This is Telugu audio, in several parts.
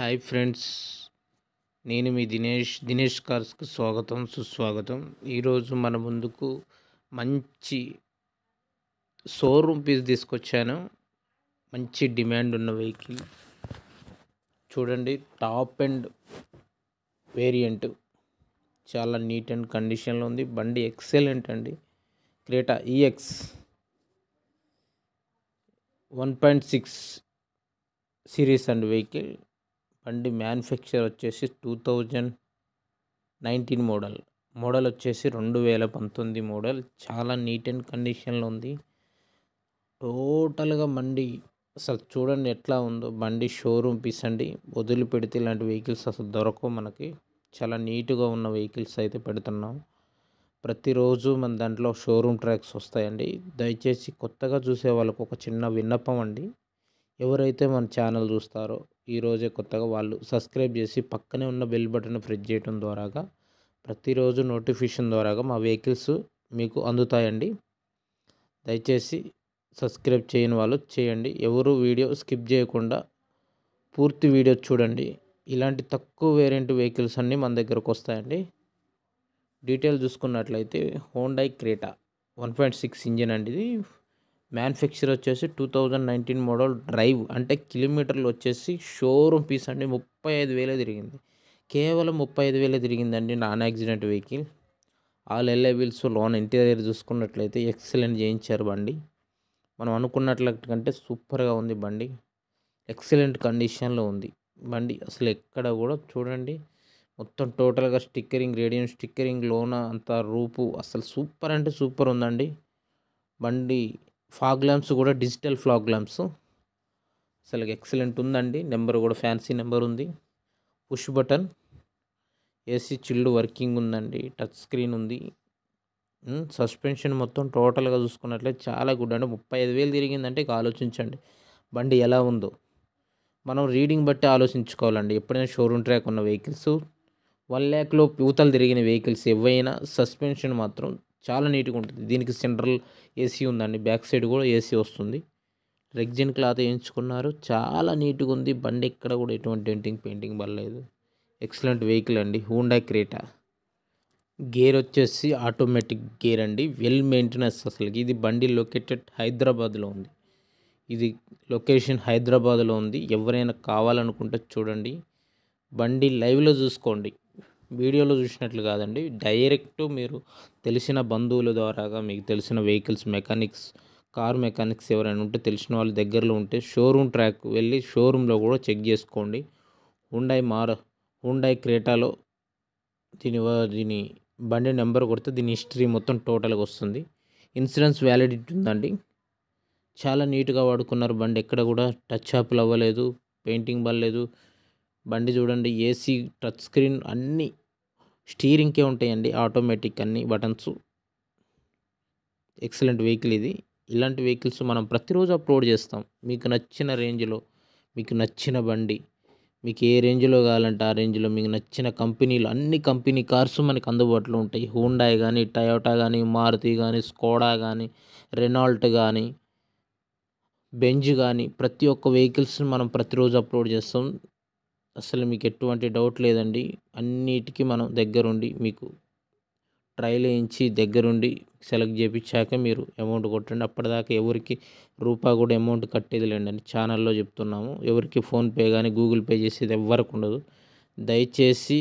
హాయ్ ఫ్రెండ్స్, నేను మీ దినేష్ కార్స్కి స్వాగతం సుస్వాగతం. ఈరోజు మన ముందుకు మంచి షోరూమ్ పీస్ తీసుకొచ్చాను. మంచి డిమాండ్ ఉన్న వెహికల్ చూడండి. టాప్ అండ్ వేరియంట్ చాలా నీట్ అండ్ కండిషన్లో ఉంది. బండి ఎక్సలెంట్ అండి. Creta EX 1.6 series and vehicle. బండి మ్యానుఫ్యాక్చర్ వచ్చేసి 2019 మోడల్ వచ్చేసి 2019 మోడల్. చాలా నీట్ అండ్ కండిషన్లో ఉంది. టోటల్గా బండి అసలు చూడండి ఎట్లా ఉందో. బండి షోరూమ్ పీస్ అండి. వదిలిపెడితే ఇలాంటి వెహికల్స్ అసలు దొరకవు మనకి. చాలా నీట్గా ఉన్న వెహికల్స్ అయితే పెడుతున్నాం. ప్రతిరోజు మన దాంట్లో షోరూమ్ ట్రాక్స్ వస్తాయండి. దయచేసి కొత్తగా చూసే వాళ్ళకు ఒక చిన్న విన్నపం అండి. ఎవరైతే మన ఛానల్ చూస్తారో ఈరోజే కొత్తగా వాళ్ళు సబ్స్క్రైబ్ చేసి పక్కనే ఉన్న బెల్ బటన్ ప్రెస్ చేయడం ద్వారాగా ప్రతిరోజు నోటిఫికేషన్ ద్వారాగా మా వెహికల్స్ మీకు అందుతాయండి. దయచేసి సబ్స్క్రైబ్ చేయని వాళ్ళు చేయండి. ఎవరు వీడియో స్కిప్ చేయకుండా పూర్తి వీడియో చూడండి. ఇలాంటి తక్కువ వేరియంట్ వెహికల్స్ అన్నీ మన దగ్గరకు వస్తాయండి. డీటెయిల్ చూసుకున్నట్లయితే హోండాయ్ క్రేటా 1.6 ఇంజిన్ అండి. ఇది మ్యానుఫ్యాక్చర్ వచ్చేసి 2019 మోడల్. డ్రైవ్ అంటే కిలోమీటర్లు వచ్చేసి షోరూమ్ పీస్ అండి. 35,000 తిరిగింది. కేవలం 35,000 తిరిగిందండి. Non accident vehicle. Alloy wheels. లోన్ ఇంటీరియర్ చూసుకున్నట్లయితే ఎక్సలెంట్ చేయించారు బండి. మనం అనుకున్నట్లకంటే సూపర్గా ఉంది బండి. ఎక్సలెంట్ కండిషన్లో ఉంది బండి. అసలు ఎక్కడ కూడా చూడండి మొత్తం టోటల్గా స్టిక్కరింగ్, రేడియం స్టిక్కరింగ్, లోన అంతా రూపు అసలు సూపర్ అంటే సూపర్ ఉందండి బండి. ఫాగ్ ల్యాంప్స్ కూడా డిజిటల్ ఫాగ్ ల్యాంప్స్. అసలు ఎక్సలెంట్ ఉందండి. నెంబర్ కూడా ఫ్యాన్సీ నెంబర్ ఉంది. Push button, AC chilled working ఉందండి. టచ్ స్క్రీన్ ఉంది. సస్పెన్షన్ మొత్తం టోటల్గా చూసుకున్నట్లయితే చాలా గుడ్ అండి. 35,000 తిరిగిందంటే ఇక ఆలోచించండి బండి ఎలా ఉందో. మనం రీడింగ్ బట్టి ఆలోచించుకోవాలండి. ఎప్పుడైనా షోరూమ్ ట్రాక్ ఉన్న వెహికల్స్ 1,00,000 యువతలు తిరిగిన వెహికల్స్ ఏవైనా సస్పెన్షన్ మాత్రం చాలా నీట్గా ఉంటుంది. దీనికి సెంట్రల్ ఏసీ ఉందండి. బ్యాక్ సైడ్ కూడా ఏసీ వస్తుంది. రెగ్జిన్ క్లాత్ వేయించుకున్నారు. చాలా నీట్గా ఉంది బండి. ఎక్కడ కూడా ఎటువంటి డెంటింగ్ పెయింటింగ్ పడలేదు. ఎక్సలెంట్ వెహికల్ అండి. Honda Creta. గేర్ వచ్చేసి ఆటోమేటిక్ గేర్ అండి. Well maintenance. అసలు ఇది బండి లొకేటెడ్ హైదరాబాద్లో ఉంది. ఇది లొకేషన్ హైదరాబాద్లో ఉంది. ఎవరైనా కావాలనుకుంటే చూడండి. బండి లైవ్లో చూసుకోండి. వీడియోలో చూసినట్లు కాదండి. డైరెక్ట్ మీరు తెలిసిన బంధువుల ద్వారాగా మీకు తెలిసిన వెహికల్స్ మెకానిక్స్, కార్ మెకానిక్స్ ఎవరైనా ఉంటే తెలిసిన వాళ్ళ దగ్గరలో ఉంటే షోరూమ్ ట్రాక్ వెళ్ళి షోరూంలో కూడా చెక్ చేసుకోండి. హుండాయ్ క్రేటాలో దీని బండి నెంబర్ కొడితే దీని హిస్టరీ మొత్తం టోటల్గా వస్తుంది. ఇన్సూరెన్స్ వ్యాలిడిటీ ఉందండి. చాలా నీట్గా వాడుకున్నారు బండి. ఎక్కడ కూడా టచ్ అప్లు అవ్వలేదు, పెయింటింగ్ పడలేదు. బండి చూడండి. ఏసీ, టచ్ స్క్రీన్ అన్నీ స్టీరింగ్కే ఉంటాయండి. ఆటోమేటిక్ అన్ని బటన్స్. ఎక్సలెంట్ వెహికల్ ఇది. ఇలాంటి వెహికల్స్ మనం ప్రతిరోజు అప్లోడ్ చేస్తాం. మీకు నచ్చిన రేంజ్లో, మీకు నచ్చిన బండి, మీకు ఏ రేంజ్లో కావాలంటే ఆ రేంజ్లో, మీకు నచ్చిన కంపెనీలు అన్ని కంపెనీ కార్స్ మనకు అందుబాటులో ఉంటాయి. హూండాయ్ కానీ, టయోటా కానీ, మారుతి కానీ, స్కోడా కానీ, రెనాల్ట్ కానీ, బెంజ్ కానీ ప్రతి ఒక్క వెహికల్స్ని మనం ప్రతిరోజు అప్లోడ్ చేస్తాం. అసలు మీకు ఎటువంటి డౌట్ లేదండి. అన్నిటికీ మనం దగ్గరుండి మీకు ట్రైల్ వేయించి దగ్గరుండి సెలెక్ట్ చేయించాక మీరు అమౌంట్ కొట్టండి. అప్పటిదాకా ఎవరికి రూపాయి కూడా అమౌంట్ కట్టేది లేండి. ఛానల్లో చెప్తున్నాము. ఎవరికి ఫోన్పే కానీ గూగుల్ పే చేసేది ఎవ్వరికి ఉండదు. దయచేసి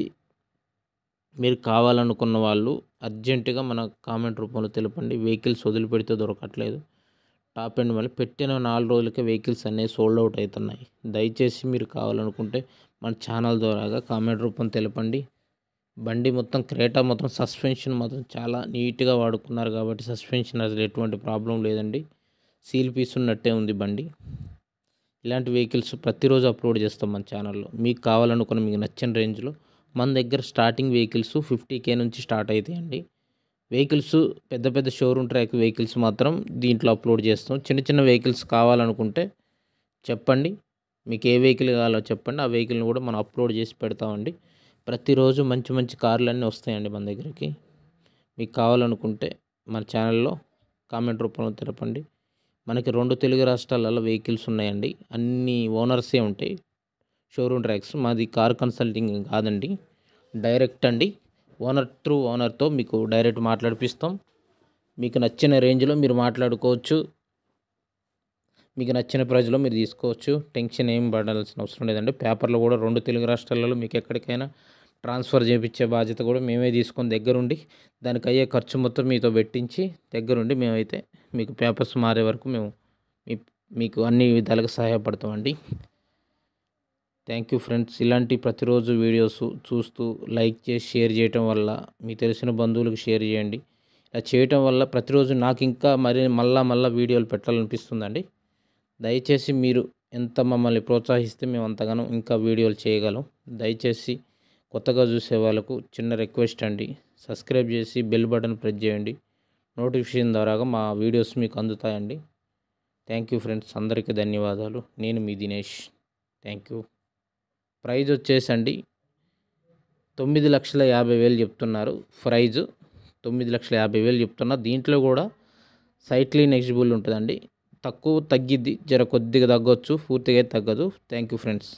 మీరు కావాలనుకున్న వాళ్ళు అర్జెంటుగా మన కామెంట్ రూపంలో తెలపండి. వెహికల్స్ వదిలిపెడితే దొరకట్లేదు. టాప్ అండ్ మళ్ళీ పెట్టిన 4 రోజులకే వెహికల్స్ అనేవి సోల్డ్ అవుట్ అవుతున్నాయి. దయచేసి మీరు కావాలనుకుంటే మన ఛానల్ ద్వారాగా కామెంట్ రూపం తెలపండి. బండి మొత్తం క్రేటా మొత్తం సస్పెన్షన్ మాత్రం చాలా నీట్గా వాడుకున్నారు కాబట్టి సస్పెన్షన్ అసలు ఎటువంటి ప్రాబ్లం లేదండి. సీల్ పీస్ ఉన్నట్టే ఉంది బండి. ఇలాంటి వెహికల్స్ ప్రతిరోజు అప్లోడ్ చేస్తాం మన ఛానల్లో. మీకు కావాలనుకున్న మీకు నచ్చిన రేంజ్లో మన దగ్గర స్టార్టింగ్ వెహికల్స్ 50K నుంచి స్టార్ట్ అవుతాయండి. వెహికల్స్ పెద్ద పెద్ద షోరూమ్ ట్రాక్ వెహికల్స్ మాత్రం దీంట్లో అప్లోడ్ చేస్తాం. చిన్న చిన్న వెహికల్స్ కావాలనుకుంటే చెప్పండి. మీకు ఏ వెహికల్ కావాలో చెప్పండి. ఆ వెహికల్ని కూడా మనం అప్లోడ్ చేసి పెడతామండి. ప్రతిరోజు మంచి మంచి కార్లు అన్నీ వస్తాయండి మన దగ్గరికి. మీకు కావాలనుకుంటే మన ఛానల్లో కామెంట్ రూపంలో తెలపండి. మనకి 2 తెలుగు రాష్ట్రాలలో వెహికల్స్ ఉన్నాయండి. అన్ని ఓనర్సే ఉంటాయి. Showroom tracks. మాది కార్ కన్సల్టింగ్ కాదండి, డైరెక్ట్ అండి. ఓనర్తో మీకు డైరెక్ట్ మాట్లాడిపిస్తాం. మీకు నచ్చిన రేంజ్లో మీరు మాట్లాడుకోవచ్చు, మీకు నచ్చిన ప్రైజ్లో మీరు తీసుకోవచ్చు. టెన్షన్ ఏం పడాల్సిన అవసరం లేదండి. పేపర్లు కూడా 2 తెలుగు రాష్ట్రాలలో మీకు ఎక్కడికైనా ట్రాన్స్ఫర్ చేయించే బాధ్యత కూడా మేమే తీసుకొని దగ్గరుండి దానికి అయ్యే ఖర్చు మొత్తం మీతో పెట్టించి దగ్గరుండి మేమైతే మీకు పేపర్స్ మారే వరకు మేము మీకు అన్ని విధాలుగా సహాయపడతామండి. Thank you friends. ఇలాంటి ప్రతిరోజు వీడియోస్ చూస్తూ లైక్ చేసి షేర్ చేయటం వల్ల మీ తెలిసిన బంధువులకు షేర్ చేయండి. ఇలా చేయటం వల్ల ప్రతిరోజు నాకు ఇంకా మళ్ళా వీడియోలు పెట్టాలనిపిస్తుందండి. దయచేసి మీరు ఎంత మమ్మల్ని ప్రోత్సహిస్తే మేము అంతగానో ఇంకా వీడియోలు చేయగలం. దయచేసి కొత్తగా చూసే వాళ్ళకు చిన్న రిక్వెస్ట్ అండి, సబ్స్క్రైబ్ చేసి బెల్ బటన్ ప్రెస్ చేయండి. నోటిఫికేషన్ ద్వారాగా మా వీడియోస్ మీకు అందుతాయండి. Thank you friends. అందరికీ ధన్యవాదాలు. నేను మీ దినేష్. Thank you. ప్రైజ్ వచ్చేసండి 9,50,000 చెప్తున్నారు. ప్రైజు 9,50,000 చెప్తున్నారు. దీంట్లో కూడా సైట్లీ నెగిజిబుల్ ఉంటుందండి. తక్కువ తగ్గిద్ది, కొద్దిగా తగ్గొచ్చు, పూర్తిగా తగ్గదు. Thank you friends.